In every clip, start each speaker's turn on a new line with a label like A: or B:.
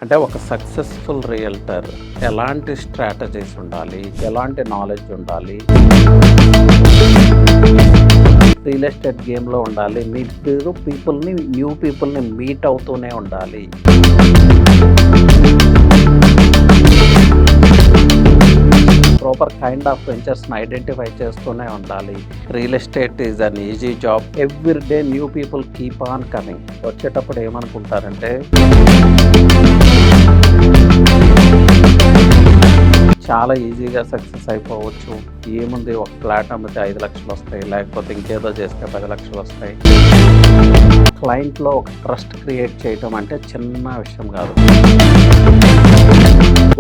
A: అంటే ఒక successful realtor ఎలాంటి స్ట్రాటజీస్ ఉండాలి, ఎలాంటి నాలెడ్జ్ ఉండాలి, రియల్ ఎస్టేట్ గేమ్లో ఉండాలి, మీరు న్యూ పీపుల్ని మీట్ అవుతూనే ఉండాలి. ప్రాపర్ కైండ్ ఆఫ్ వెంచర్స్ని ఐడెంటిఫై చేస్తూనే ఉండాలి. Real estate is an easy job. Every day new people keep on coming. వచ్చేటప్పుడు ఏమనుకుంటారంటే చాలా ఈజీగా సక్సెస్ అయిపోవచ్చు, ఏముంది ఒక ఫ్లాట్ అమ్మితే 5 లక్షలు వస్తాయి, లేకపోతే ఇంకేదో చేస్తే 10 లక్షలు వస్తాయి. క్లయింట్లో ఒక ట్రస్ట్ క్రియేట్ చేయటం అంటే చిన్న విషయం కాదు.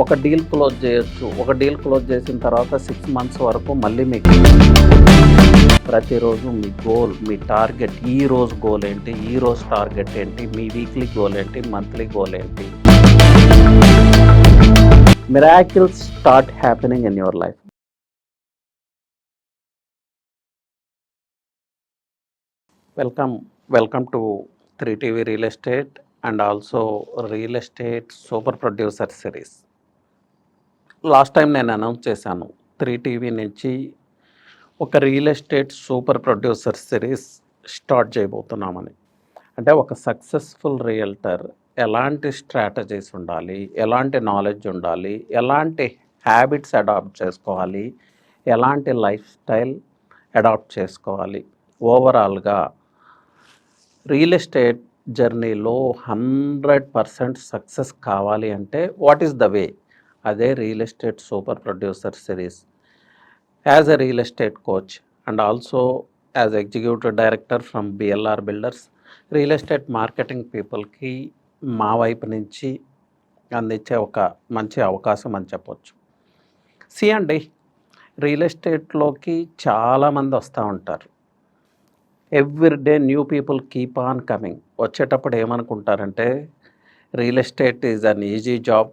A: ఒక డీల్ క్లోజ్ చేయొచ్చు. ఒక డీల్ క్లోజ్ చేసిన తర్వాత 6 మంత్స్ వరకు మళ్ళీ మీకు ప్రతిరోజు మీ గోల్, మీ టార్గెట్, ఈ రోజు గోల్ ఏంటి, ఈ రోజు టార్గెట్ ఏంటి, మీ వీక్లీ గోల్ ఏంటి, మంత్లీ గోల్ ఏంటి. Miracles start happening in your life. Welcome to 3TV Real Estate and also Real Estate Super Producer Series. Last time నేను అనౌన్స్ చేశాను 3TV నుంచి ఒక real estate super producer series start చేయబోతున్నామని. అంటే ఒక successful realtor ఎలాంటి strategies ఉండాలి, ఎలాంటి నాలెడ్జ్ ఉండాలి, ఎలాంటి హ్యాబిట్స్ అడాప్ట్ చేసుకోవాలి, ఎలాంటి లైఫ్ స్టైల్ అడాప్ట్ చేసుకోవాలి, ఓవరాల్గా రియల్ ఎస్టేట్ జర్నీలో 100% సక్సెస్ కావాలి అంటే వాట్ ఈస్ ద వే, అదే real estate super producer series. As a real estate coach and also as executive director from BLR builders, real estate marketing పీపుల్కి మా వైపు నుంచి అందించే ఒక మంచి అవకాశం అని చెప్పొచ్చు. అండి, రియల్ ఎస్టేట్లోకి చాలామంది వస్తూ ఉంటారు. Every day new people keep on coming. వచ్చేటప్పుడు ఏమనుకుంటారంటే real estate is an easy job,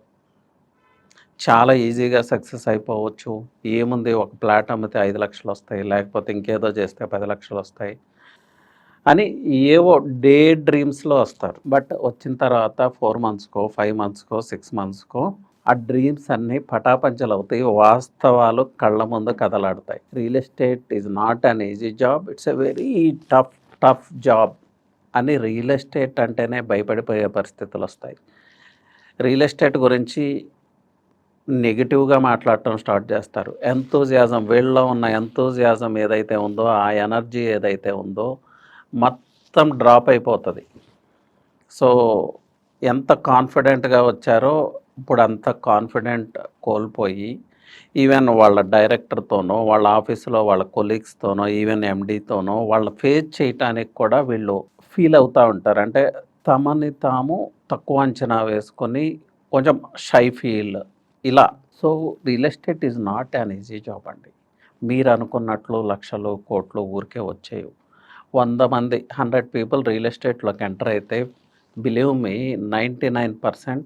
A: చాలా ఈజీగా సక్సెస్ అయిపోవచ్చు, ఏముంది ఒక ఫ్లాట్ అమ్మితే 5 లక్షలు వస్తాయి, లేకపోతే ఇంకేదో చేస్తే 10 లక్షలు వస్తాయి అని ఏవో డే డ్రీమ్స్లో వస్తారు. బట్ వచ్చిన తర్వాత 4 మంత్స్కో 5 మంత్స్కో 6 మంత్స్కో ఆ డ్రీమ్స్ అన్నీ పటాపంచలు అవుతాయి, వాస్తవాలు కళ్ళ ముందు కదలాడుతాయి. Real estate is not an easy job, it's a very tough job అని రియల్ ఎస్టేట్ అంటేనే భయపడిపోయే పరిస్థితులు వస్తాయి. రియల్ ఎస్టేట్ గురించి నెగిటివ్గా మాట్లాడటం స్టార్ట్ చేస్తారు. ఎంతూజియాజం, వీళ్ళలో ఉన్న ఎంతూజియాజం ఏదైతే ఉందో, ఆ ఎనర్జీ ఏదైతే ఉందో మొత్తం డ్రాప్ అయిపోతుంది. సో ఎంత కాన్ఫిడెంట్గా వచ్చారో ఇప్పుడు అంత కాన్ఫిడెంట్ కోల్పోయి ఈవెన్ వాళ్ళ డైరెక్టర్తోనో, వాళ్ళ ఆఫీసులో వాళ్ళ కొలీగ్స్తోనో, ఈవెన్ ఎండీతోనో వాళ్ళ ఫేస్ చేయటానికి కూడా వీళ్ళు ఫీల్ అవుతూ ఉంటారు. అంటే తమని తాము తక్కువ అంచనా వేసుకొని కొంచెం షై ఫీల్ ఇలా. So real estate is not an easy job అండి. మీరు అనుకున్నట్లు లక్షలు కోట్లు ఊరికే వచ్చేవి. 100 మంది 100 పీపుల్ రియల్ ఎస్టేట్లోకి ఎంటర్ అయితే బిలీవ్ మీ 99%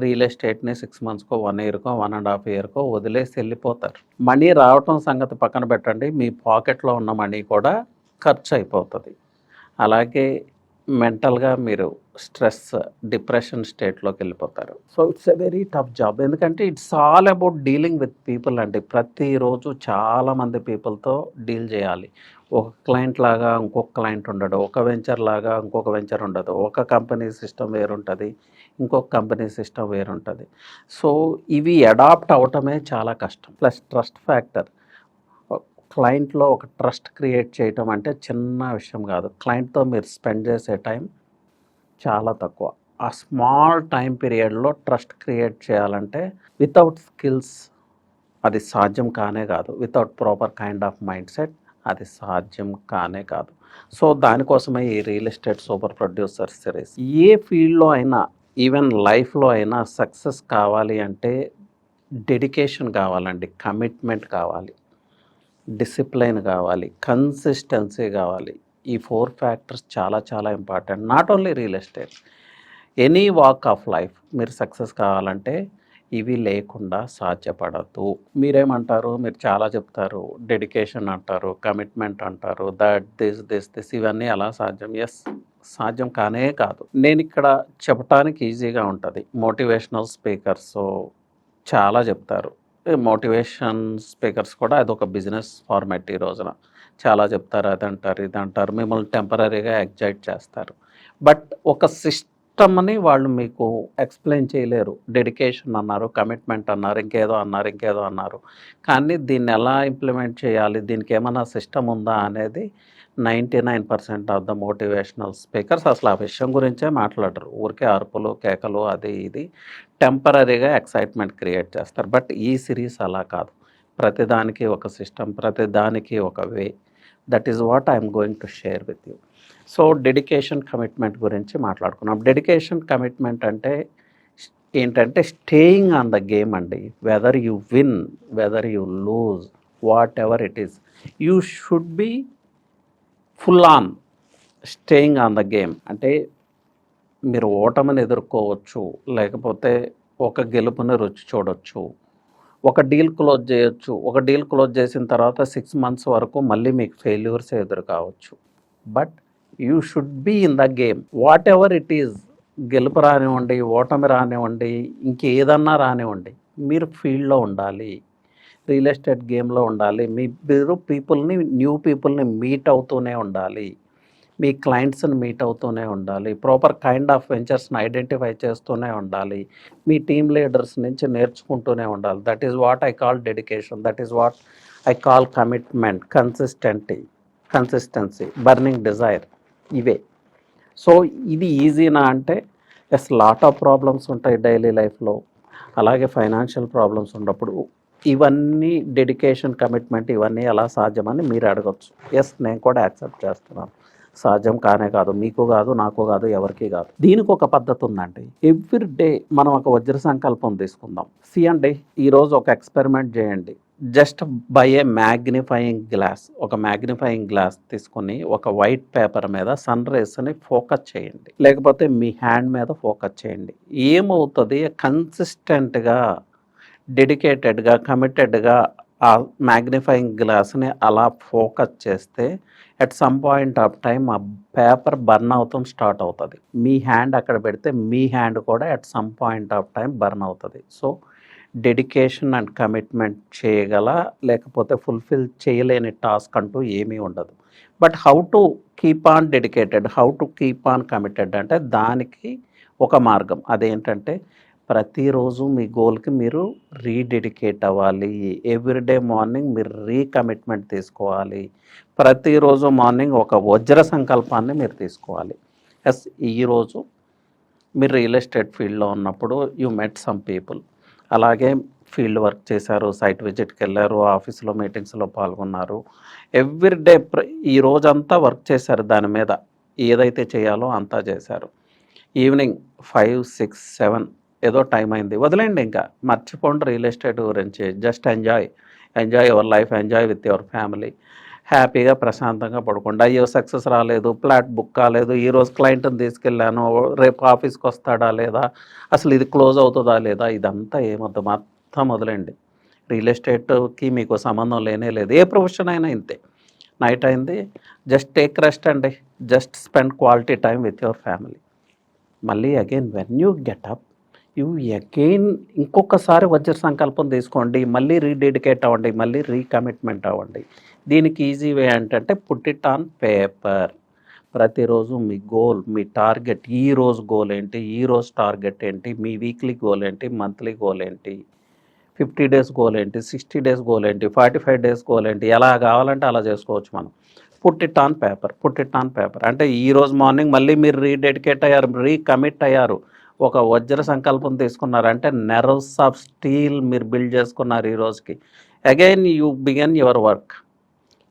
A: రియల్ ఎస్టేట్ని 6 మంత్స్కో 1 ఇయర్కో 1.5 ఇయర్కో వదిలేసి వెళ్ళిపోతారు. మనీ రావటం సంగతి పక్కన పెట్టండి, మీ పాకెట్లో ఉన్న మనీ కూడా ఖర్చు అయిపోతుంది. అలాగే మెంటల్గా మీరు స్ట్రెస్, డిప్రెషన్ స్టేట్లోకి వెళ్ళిపోతారు. So it's a very tough job. ఎందుకంటే it's all about dealing with people అండి. ప్రతిరోజు చాలామంది పీపుల్తో డీల్ చేయాలి. ఒక క్లయింట్ లాగా ఇంకొక క్లయింట్ ఉండడు, ఒక వెంచర్ లాగా ఇంకొక వెంచర్ ఉండదు, ఒక కంపెనీ సిస్టమ్ వేరుంటుంది, ఇంకొక కంపెనీ సిస్టమ్ వేరుంటుంది. సో ఇవి అడాప్ట్ అవటమే చాలా కష్టం. ప్లస్ ట్రస్ట్ ఫ్యాక్టర్, క్లయింట్లో ఒక ట్రస్ట్ క్రియేట్ చేయటం అంటే చిన్న విషయం కాదు. క్లయింట్తో మీరు స్పెండ్ చేసే టైం చాలా తక్కువ. ఆ స్మాల్ టైం పీరియడ్లో ట్రస్ట్ క్రియేట్ చేయాలంటే వితౌట్ స్కిల్స్ అది సాధ్యం కానే కాదు. Without proper kind of mindset అది సాధ్యం కానే కాదు. సో దానికోసమే ఈ real estate super producer series. ఏ ఫీల్డ్లో అయినా, ఈవెన్ లైఫ్లో అయినా సక్సెస్ కావాలి అంటే డెడికేషన్ కావాలండి, కమిట్మెంట్ కావాలి, డిసిప్లైన్ కావాలి, కన్సిస్టెన్సీ కావాలి. ఈ 4 ఫ్యాక్టర్స్ చాలా చాలా important. Not only real estate, any walk of life మీరు సక్సెస్ కావాలంటే ఇవి లేకుండా సాధ్యపడదు. మీరేమంటారు? మీరు చాలా చెప్తారు, డెడికేషన్ అంటారు, కమిట్మెంట్ అంటారు, దట్ దిస్ ఇవన్నీ ఎలా సాధ్యం? ఎస్, సాధ్యం కానే కాదు. నేను ఇక్కడ చెప్పటానికి ఈజీగా ఉంటుంది. మోటివేషనల్ స్పీకర్స్ చాలా చెప్తారు. మోటివేషన్ స్పీకర్స్ కూడా అదొక బిజినెస్ ఫార్మాట్ ఈ రోజున. చాలా చెప్తారు, అదంటారు, ఇదంటారు, మిమ్మల్ని టెంపరరీగా ఎగ్జైట్ చేస్తారు. బట్ ఒక సిస్టమ్ని వాళ్ళు మీకు ఎక్స్ప్లెయిన్ చేయలేరు. డెడికేషన్ అన్నారు, కమిట్మెంట్ అన్నారు, ఇంకేదో అన్నారు. కానీ దీన్ని ఎలా ఇంప్లిమెంట్ చేయాలి, దీనికి ఏమైనా సిస్టమ్ ఉందా అనేది 99% ఆఫ్ ద మోటివేషనల్ స్పీకర్స్ అసలు ఆ విషయం గురించే మాట్లాడరు. ఊరికే అరుపులు, కేకలు, అది ఇది టెంపరరీగా ఎక్సైట్మెంట్ క్రియేట్ చేస్తారు. బట్ ఈ సిరీస్ అలా కాదు. ప్రతిదానికి ఒక సిస్టమ్, ప్రతిదానికి ఒక way. That is what I'm going to share with you. So dedication, commitment గురించి మాట్లాడుకున్నాం. డెడికేషన్, కమిట్మెంట్ అంటే ఏంటంటే స్టేయింగ్ ఆన్ ద గేమ్ అండి. Whether you win, whether you lose, whatever it is, you should be full on staying on the game. అంటే మీరు ఓటమిని ఎదుర్కోవచ్చు, లేకపోతే ఒక గెలుపుని రుచి చూడొచ్చు, ఒక డీల్ క్లోజ్ చేయొచ్చు. ఒక డీల్ క్లోజ్ చేసిన తర్వాత 6 months వరకు మళ్ళీ మీకు ఫెయిల్యూర్స్ ఎదురు కావచ్చు. But you should be in the game, whatever it is. గెలుపు రానివ్వండి, ఓటమి రానివ్వండి, ఇంకేదన్నా రానివ్వండి, మీరు ఫీల్డ్లో ఉండాలి, రియల్ ఎస్టేట్ గేమ్లో ఉండాలి. మీరు న్యూ పీపుల్ని మీట్ అవుతూనే ఉండాలి, మీ క్లయింట్స్ని మీట్ అవుతూనే ఉండాలి, ప్రాపర్ కైండ్ ఆఫ్ వెంచర్స్ని ఐడెంటిఫై చేస్తూనే ఉండాలి, మీ టీమ్ లీడర్స్ నుంచి నేర్చుకుంటూనే ఉండాలి. That is what I call dedication, that is what I call commitment, consistency, burning desire. ఇవే. సో ఇది ఈజీనా అంటే ఎస్, లాట్ ఆఫ్ ప్రాబ్లమ్స్ ఉంటాయి డైలీ లైఫ్లో. అలాగే ఫైనాన్షియల్ ప్రాబ్లమ్స్ ఉన్నప్పుడు ఇవన్నీ డెడికేషన్, కమిట్మెంట్ ఇవన్నీ ఎలా సాధ్యమని మీరు అడగచ్చు. ఎస్, నేను కూడా యాక్సెప్ట్ చేస్తున్నాను. సాధ్యం కానే కాదు, మీకు కాదు, నాకు కాదు, ఎవరికి కాదు. దీనికి ఒక పద్ధతి ఉందండి. ఎవ్రీ డే మనం ఒక వజ్ర సంకల్పం తీసుకుందాం. అండి, ఈరోజు ఒక ఎక్స్పెరిమెంట్ చేయండి. Just by A magnifying glass, ఒక మ్యాగ్నిఫైయింగ్ గ్లాస్ తీసుకొని ఒక వైట్ పేపర్ మీద సన్ రేస్ని ఫోకస్ చేయండి, లేకపోతే మీ హ్యాండ్ మీద ఫోకస్ చేయండి. ఏమవుతుంది, కన్సిస్టెంట్గా, డెడికేటెడ్గా, కమిటెడ్గా ఆ మ్యాగ్నిఫైయింగ్ గ్లాస్ని అలా ఫోకస్ చేస్తే at some point of time ఆ పేపర్ బర్న్ అవటం స్టార్ట్ అవుతుంది. మీ హ్యాండ్ అక్కడ పెడితే మీ హ్యాండ్ కూడా at some point of time burn అవుతుంది. సో డెడికేషన్ అండ్ కమిట్మెంట్ చేయగల, లేకపోతే ఫుల్ఫిల్ చేయలేని టాస్క్ అంటూ ఏమీ ఉండదు. But how to keep on dedicated, how to keep on committed అంటే దానికి ఒక మార్గం. అదేంటంటే ప్రతిరోజు మీ గోల్కి మీరు రీడెడికేట్ అవ్వాలి. ఎవ్రీడే మార్నింగ్ మీరు రీకమిట్మెంట్ తీసుకోవాలి. ప్రతిరోజు మార్నింగ్ ఒక వజ్ర సంకల్పాన్ని మీరు తీసుకోవాలి. ఎస్, ఈరోజు మీరు రియల్ ఎస్టేట్ ఫీల్డ్లో ఉన్నప్పుడు యూ మెట్ సమ్ పీపుల్, అలాగే ఫీల్డ్ వర్క్ చేశారు, సైట్ విజిట్కి వెళ్ళారు, ఆఫీస్లో మీటింగ్స్లో పాల్గొన్నారు, ఎవ్రీడే ఈ రోజంతా వర్క్ చేశారు, దాని మీద ఏదైతే చేయాలో అంతా చేశారు. ఈవినింగ్ 5, 6, 7 ఏదో టైం అయింది, వదిలేండి, ఇంకా మర్చిపోండి రియల్ ఎస్టేట్ గురించి. Just enjoy your life, enjoy with your family. హ్యాపీగా ప్రశాంతంగా పడుకోండి. అయ్యో సక్సెస్ రాలేదు, ఫ్లాట్ బుక్ కాలేదు, ఈరోజు క్లయింట్ని తీసుకెళ్ళాను, రేపు ఆఫీస్కి వస్తాడా లేదా, అసలు ఇది క్లోజ్ అవుతుందా లేదా, ఇదంతా ఏమొద్దు, మొత్తం వదిలేండి. రియల్ ఎస్టేట్కి మీకు సంబంధం లేనే లేదు. ఏ ప్రొఫెషన్ అయినా ఇంతే. నైట్ అయింది, జస్ట్ టేక్ రెస్ట్ అండి, just spend quality time with your family. మళ్ళీ again when you get up, you again ఇంకొకసారి వజ్ర సంకల్పం తీసుకోండి, మళ్ళీ రీడెడికేట్ అవ్వండి, మళ్ళీ రీకమిట్మెంట్ అవ్వండి. దీనికి ఈజీ వే ఏంటంటే పుట్ ఇట్ ఆన్ పేపర్. ప్రతిరోజు మీ గోల్, మీ టార్గెట్, ఈరోజు గోల్ ఏంటి, ఈరోజు టార్గెట్ ఏంటి, మీ వీక్లీ గోల్ ఏంటి, మంత్లీ గోల్ ఏంటి, 50 days గోల్ ఏంటి, 60 days గోల్ ఏంటి, 45 days గోల్ ఏంటి, ఎలా కావాలంటే అలా చేసుకోవచ్చు మనం. పుట్ ఇట్ ఆన్ పేపర్ అంటే ఈరోజు మార్నింగ్ మళ్ళీ మీరు రీడెడికేట్ అయ్యారు, రీకమిట్ అయ్యారు, ఒక వజ్ర సంకల్పం తీసుకున్నారంటే నెర్వ్స్ ఆఫ్ స్టీల్ మీరు బిల్డ్ చేసుకున్నారు ఈ రోజుకి. Again you begin your work.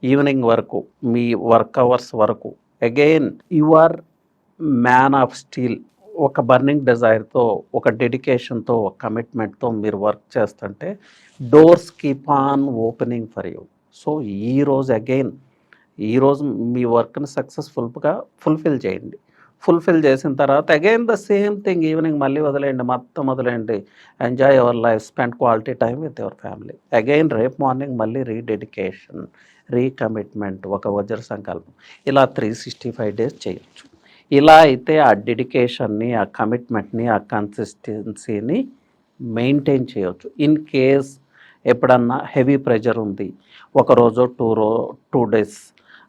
A: Evening వరకు, మీ వర్క్ అవర్స్ వరకు again you are man of steel. ఒక బర్నింగ్ డిజైర్తో, ఒక డెడికేషన్తో, ఒక కమిట్మెంట్తో మీరు వర్క్ చేస్తుంటే doors keep on opening for you. So ఈరోజు మీ వర్క్ని సక్సెస్ఫుల్గా ఫుల్ఫిల్ చేయండి. ఫుల్ఫిల్ చేసిన తర్వాత again the same thing, evening మళ్ళీ వదిలేయండి, మొత్తం వదిలేయండి, enjoy your life, spend quality time with your family. Again రేపు మార్నింగ్ మళ్ళీ రీడెడికేషన్, రీకమిట్మెంట్, ఒక వజ్ర సంకల్పం. ఇలా 365 days చేయొచ్చు. ఇలా అయితే ఆ డెడికేషన్ని, ఆ కమిట్మెంట్ని, ఆ కన్సిస్టెన్సీని మెయింటైన్ చేయవచ్చు. ఇన్ కేస్ ఎప్పుడన్నా హెవీ ప్రెషర్ ఉంది, ఒకరోజు 2 డేస్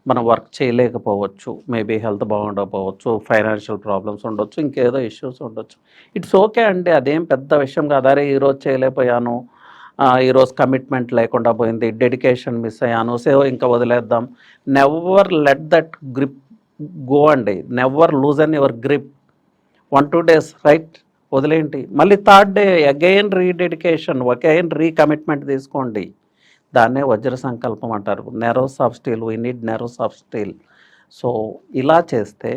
A: మనం వర్క్ చేయలేకపోవచ్చు, మేబీ హెల్త్ బాగుండకపోవచ్చు, ఫైనాన్షియల్ ప్రాబ్లమ్స్ ఉండొచ్చు, ఇంకేదో ఇష్యూస్ ఉండొచ్చు. ఇట్స్ ఓకే అండి, అదేం పెద్ద విషయం కాదు. అరే ఈరోజు చేయలేకపోయాను, ఈరోజు కమిట్మెంట్ లేకుండా పోయింది, డెడికేషన్ మిస్ అయ్యాను, ఇంకా వదిలేద్దాం. Never let that grip go అండి. Never lose on your grip. 1-2 days right వదిలేంటి, మళ్ళీ 3rd day again rededication, again recommitment తీసుకోండి. దాన్నే వజ్ర సంకల్పం అంటారు. Nerves of steel, we need nerves of steel. So ఇలా చేస్తే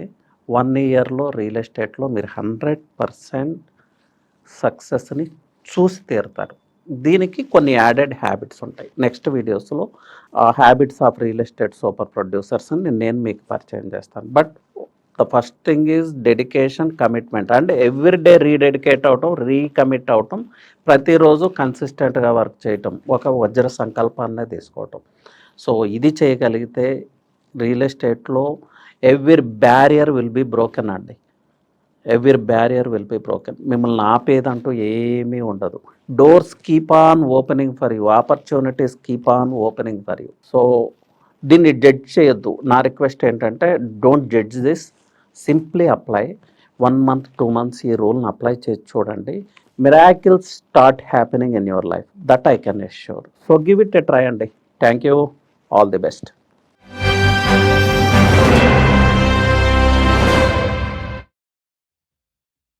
A: 1 ఇయర్లో రియల్ ఎస్టేట్లో మీరు 100% సక్సెస్ని చూసి తీరుతారు. దీనికి కొన్ని యాడెడ్ హ్యాబిట్స్ ఉంటాయి. నెక్స్ట్ వీడియోస్లో habits of real estate super producers అని నేను మీకు పరిచయం చేస్తాను. But the first thing is dedication, commitment. And every day rededicate అవటం, రీకమిట్ అవటం, ప్రతిరోజు కన్సిస్టెంట్గా వర్క్ చేయటం, ఒక వజ్ర సంకల్పాన్నే తీసుకోవటం. సో ఇది చేయగలిగితే రియల్ ఎస్టేట్లో every barrier will be broken అండి. Every barrier will be broken. మిమ్మల్ని ఆపేదంటూ ఏమీ ఉండదు. Doors keep on opening for you, opportunities keep on opening for you. So దీన్ని జడ్జ్ చేయొద్దు. నా రిక్వెస్ట్ ఏంటంటే, don't judge this, simply apply. 1 month 2 months ఈ రూల్ని అప్లై చేసి చూడండి. Miracles start happening in your life, that I can assure. So give it a try అండి. Thank you, all the best.